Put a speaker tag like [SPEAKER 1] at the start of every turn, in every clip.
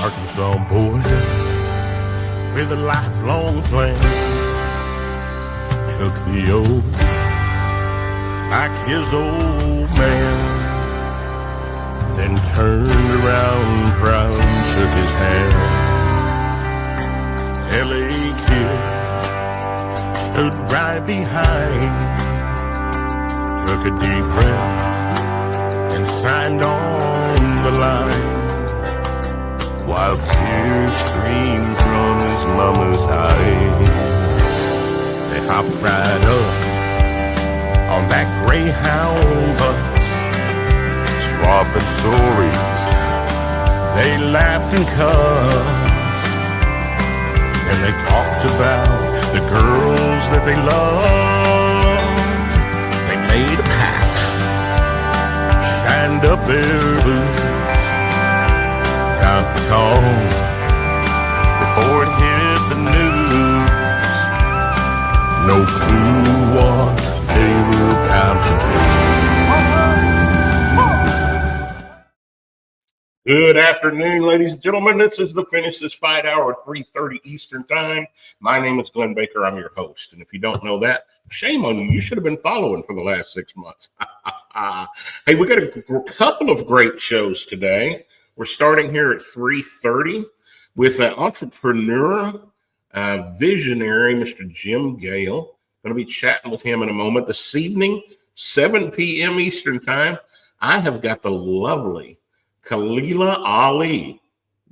[SPEAKER 1] Arkansas boy with a lifelong plan took the oath like his old man, then turned around proud and shook his hand. L.A. kid stood right behind, took a deep breath and signed on the line, while tears streamed from his mama's eyes. They hopped right up on that Greyhound bus, swapping stories. They laughed and cussed, and they talked about the girls that they loved. They made a pact, shined up their boots, got the call before it hit the news. No clue what they were about to do. Good afternoon, ladies and gentlemen. This is the Finish This Fight Hour, 3:30 Eastern Time. My name is Glenn Baker. I'm your host. And if you don't know that, shame on you. You should have been following for the last 6 months. Hey, we got a couple of great shows today. We're starting here at 3:30 with an entrepreneur, visionary, Mr. Jim Gale. Going to be chatting with him in a moment. This evening, 7 p.m. Eastern Time, I have got the lovely Khalilah Ali.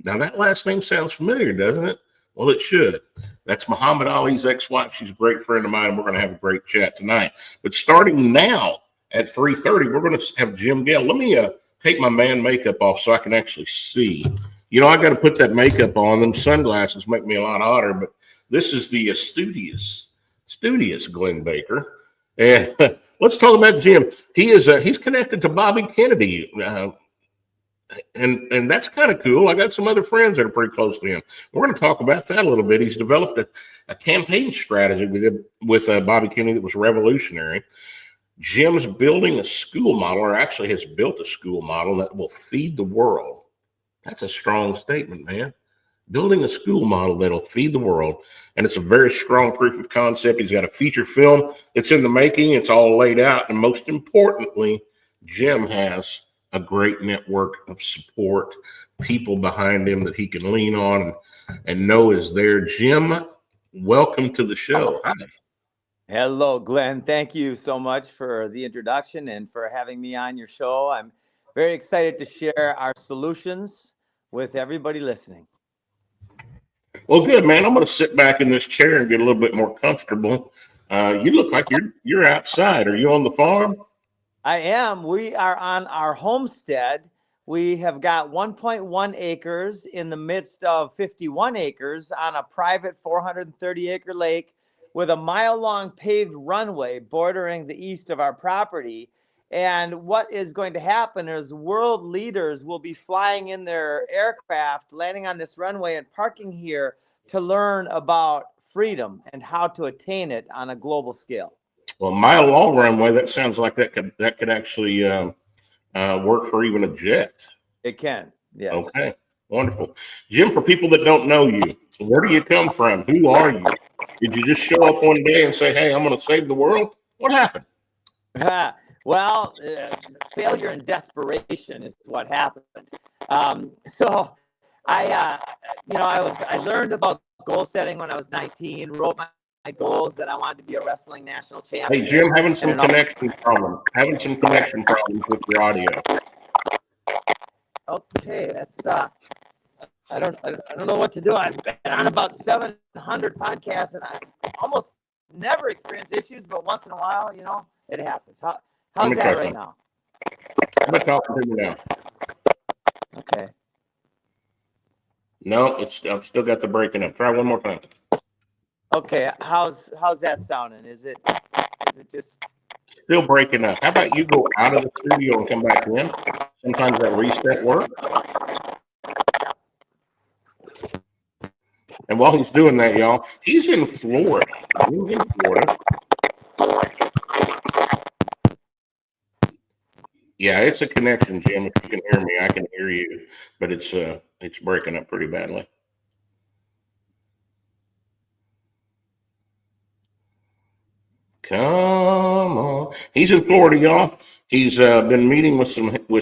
[SPEAKER 1] Now, that last name sounds familiar, doesn't it? Well, it should. That's Muhammad Ali's ex-wife. She's a great friend of mine. We're going to have a great chat tonight. But starting now at 3:30, we're going to have Jim Gale. Let me take my man makeup off so I can actually see. You know, I got to put that makeup on. Them sunglasses make me a lot hotter, but this is the studious Glenn Baker. And let's talk about Jim. He's connected to Bobby Kennedy, and that's kind of cool. I got some other friends that are pretty close to him. We're going to talk about that a little bit. He's developed a campaign strategy with Bobby Kennedy that was revolutionary. Jim's building a school model, or actually has built a school model that will feed the world. That's a strong statement, man. Building a school model that'll feed the world. And it's a very strong proof of concept. He's got a feature film that's in the making. It's all laid out. And most importantly, Jim has a great network of support, people behind him that he can lean on and know is there. Jim, welcome to the show. Hi.
[SPEAKER 2] Hello, Glenn. Thank you so much for the introduction and for having me on your show. I'm very excited to share our solutions with everybody listening.
[SPEAKER 1] Well, good, man. I'm going to sit back in this chair and get a little bit more comfortable. You look like you're outside. Are you on the farm?
[SPEAKER 2] I am. We are on our homestead. We have got 1.1 acres in the midst of 51 acres on a private 430-acre lake with a mile-long paved runway bordering the east of our property. And what is going to happen is world leaders will be flying in their aircraft, landing on this runway and parking here to learn about freedom and how to attain it on a global scale.
[SPEAKER 1] Well, mile-long runway, that sounds like that could actually work for even a jet.
[SPEAKER 2] It can, yes.
[SPEAKER 1] Okay, wonderful. Jim, for people that don't know you, where do you come from? Who are you? Did you just show up one day and say, hey, I'm going to save the world? What happened?
[SPEAKER 2] Well, failure and desperation is what happened. So I learned about goal setting when I was 19, wrote my goals that I wanted to be a wrestling national champion.
[SPEAKER 1] Hey, Jim, having some connection problems with your audio.
[SPEAKER 2] Okay, that's I don't know what to do. I've been on about 700 podcasts, and I almost never experience issues, but once in a while, it happens. How's that right now?
[SPEAKER 1] I'm talking to you now.
[SPEAKER 2] Okay.
[SPEAKER 1] No, I've still got the breaking up. Try one more time.
[SPEAKER 2] Okay, how's that sounding? Is it just
[SPEAKER 1] still breaking up? How about you go out of the studio and come back in? Sometimes that reset works. And while he's doing that, y'all, he's in Florida. Yeah, it's a connection, Jim. If you can hear me, I can hear you. But it's It's breaking up pretty badly. Come on. He's in Florida, y'all. He's been meeting with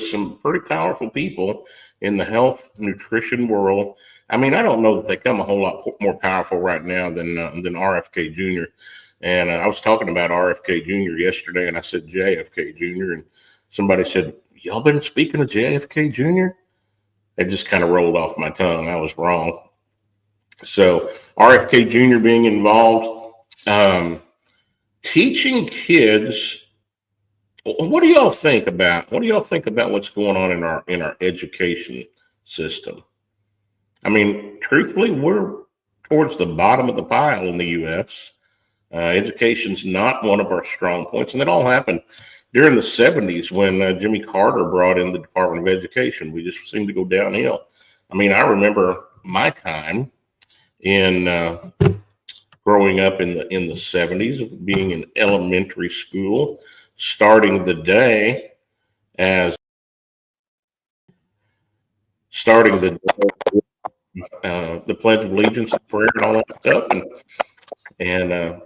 [SPEAKER 1] some pretty powerful people in the health nutrition world. I mean, I don't know that they come a whole lot more powerful right now than RFK Jr. And I was talking about RFK Jr. yesterday, and I said JFK Jr. And somebody said, "Y'all been speaking of JFK Jr.?" It just kind of rolled off my tongue. I was wrong. So RFK Jr. being involved. Teaching kids, what do y'all think about what's going on in our education system? I mean, truthfully, we're towards the bottom of the pile in the U.S. Education's not one of our strong points, and it all happened during the 70s when Jimmy Carter brought in the Department of Education. We just seemed to go downhill. I mean, I remember my time in growing up in the 70s, being in elementary school, starting the day the Pledge of Allegiance, and prayer, and all that stuff, and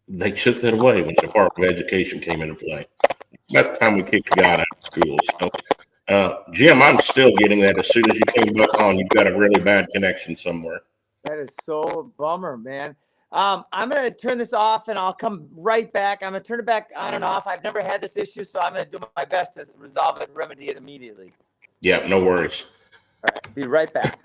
[SPEAKER 1] they took that away when the Department of Education came into play. That's the time we kicked God out of schools. So, Jim, I'm still getting that. As soon as you came back on, you've got a really bad connection somewhere.
[SPEAKER 2] That is so bummer, man. I'm going to turn this off and I'll come right back. I'm going to turn it back on and off. I've never had this issue, so I'm going to do my best to resolve it and remedy it immediately.
[SPEAKER 1] Yeah, no worries.
[SPEAKER 2] All right, be right back.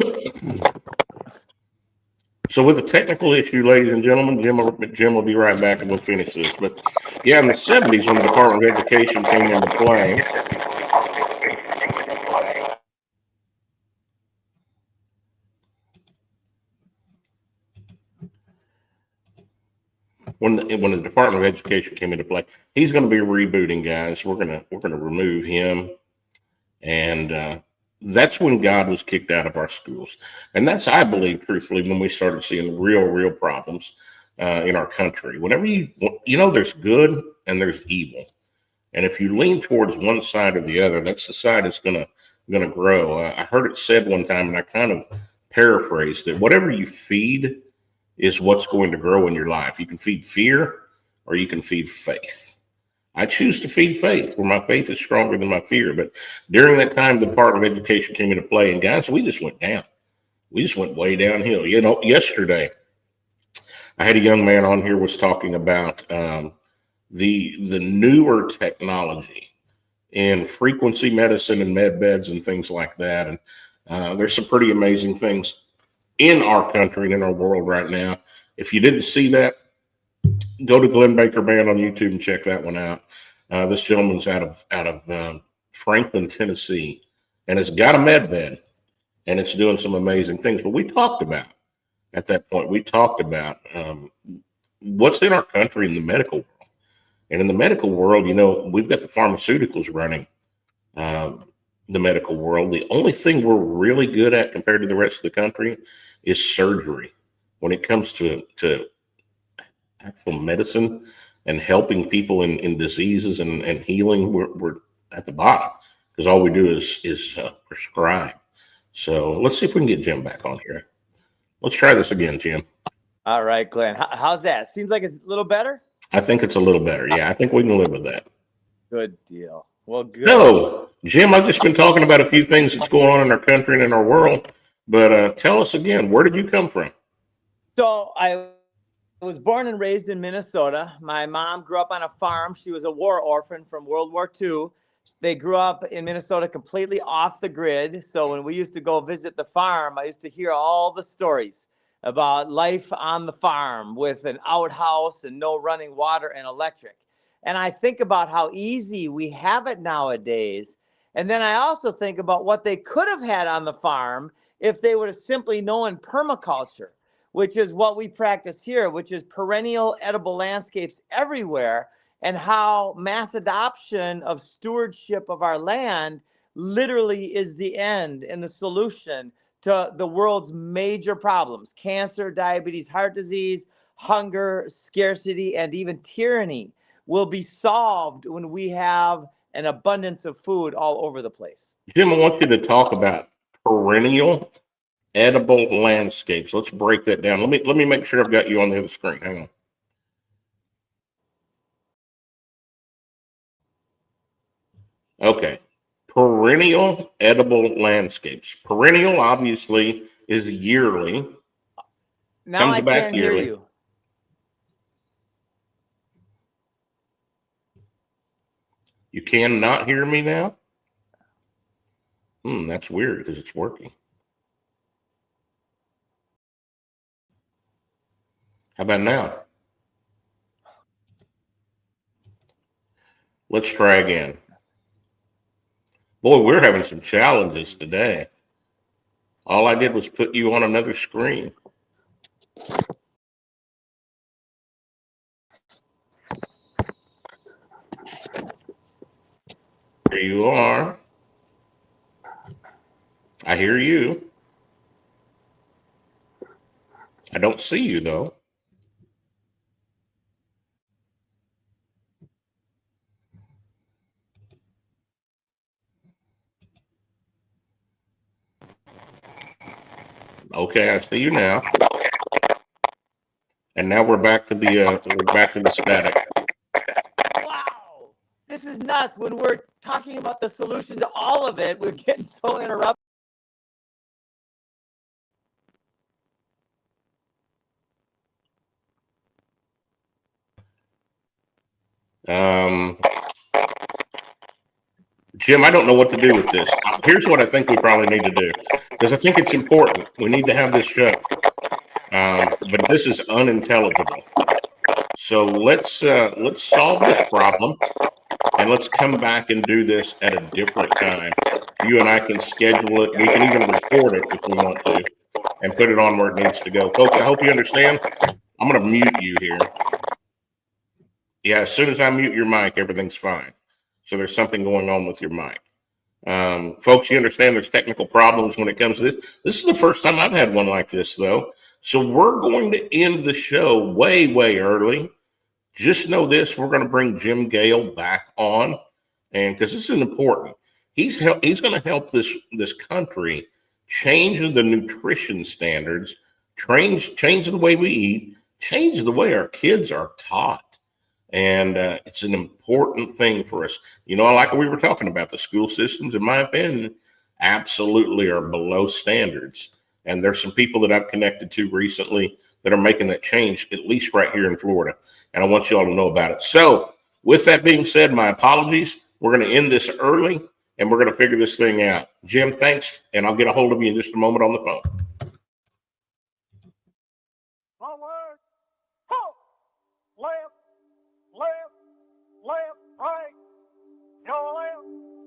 [SPEAKER 1] So with a technical issue, ladies and gentlemen, Jim will be right back and we'll finish this. But yeah, in the 70s when the Department of Education came into play, when the Department of Education came into play, he's going to be rebooting, guys. We're gonna remove him, and that's when God was kicked out of our schools, and that's, I believe, truthfully, when we started seeing real problems in our country. Whenever there's good and there's evil, and if you lean towards one side or the other, that's the side that's gonna grow. I heard it said one time, and I kind of paraphrased it: whatever you feed is what's going to grow in your life. You can feed fear or you can feed faith. I choose to feed faith, where my faith is stronger than my fear. But during that time, the Department of Education came into play, and guys, we just went down. We just went way downhill. Yesterday, I had a young man on here was talking about the newer technology in frequency medicine and med beds and things like that. And there's some pretty amazing things in our country and in our world right now. If you didn't see that, go to Glenn Baker Band on YouTube and check that one out. This gentleman's out of Franklin, Tennessee, and it's got a med bed, and it's doing some amazing things. But at that point, we talked about what's in our country in the medical world. And in the medical world, we've got the pharmaceuticals running the medical world. The only thing we're really good at compared to the rest of the country is surgery. When it comes to actual medicine and helping people in diseases and healing, we're at the bottom, because all we do is prescribe. So let's see if we can get Jim back on here. Let's try this again, Jim.
[SPEAKER 2] All right, Glenn. How's that? Seems like it's a little better?
[SPEAKER 1] I think it's a little better. Yeah, I think we can live with that.
[SPEAKER 2] Good deal. Well, good.
[SPEAKER 1] So, Jim, I've just been talking about a few things that's going on in our country and in our world, but tell us again, where did you come from?
[SPEAKER 2] So I was born and raised in Minnesota. My mom grew up on a farm. She was a war orphan from World War II. They grew up in Minnesota completely off the grid. So when we used to go visit the farm, I used to hear all the stories about life on the farm with an outhouse and no running water and electric. And I think about how easy we have it nowadays. And then I also think about what they could have had on the farm if they would have simply known permaculture, which is what we practice here, which is perennial edible landscapes everywhere, and how mass adoption of stewardship of our land literally is the end and the solution to the world's major problems: cancer, diabetes, heart disease, hunger, scarcity, and even tyranny will be solved when we have an abundance of food all over the place.
[SPEAKER 1] Jim, I want you to talk about perennial edible landscapes. Let's break that down. Let me make sure I've got you on the other screen. Hang on. Okay. Perennial edible landscapes. Perennial obviously is yearly.
[SPEAKER 2] Now
[SPEAKER 1] Comes
[SPEAKER 2] I
[SPEAKER 1] back
[SPEAKER 2] can't hear
[SPEAKER 1] yearly.
[SPEAKER 2] you.
[SPEAKER 1] You cannot hear me now? That's weird because it's working. How about now? Let's try again. Boy, we're having some challenges today. All I did was put you on another screen. There you are. I hear you. I don't see you though. Okay, I see you now. And now we're back to the static.
[SPEAKER 2] Wow, this is nuts. When we're talking about the solution to all of it, we're getting so interrupted.
[SPEAKER 1] Jim, I don't know what to do with this. Here's what I think we probably need to do, because I think it's important. We need to have this show. But this is unintelligible. So let's solve this problem, and let's come back and do this at a different time. You and I can schedule it. We can even record it if we want to, and put it on where it needs to go. Folks, I hope you understand. I'm going to mute you here. Yeah, as soon as I mute your mic, everything's fine. So there's something going on with your mic. Folks, you understand there's technical problems when it comes to this. This is the first time I've had one like this, though. So we're going to end the show way, way early. Just know this: we're going to bring Jim Gale back on, and because this is important, he's going to help this country change the nutrition standards, change the way we eat, change the way our kids are taught. And it's an important thing for us. Like we were talking about, the school systems, in my opinion, absolutely are below standards. And there's some people that I've connected to recently that are making that change, at least right here in Florida. And I want you all to know about it. So with that being said, my apologies. We're going to end this early, and we're going to figure this thing out. Jim, thanks. And I'll get a hold of you in just a moment on the phone.
[SPEAKER 3] Forward, halt, left, right, your left.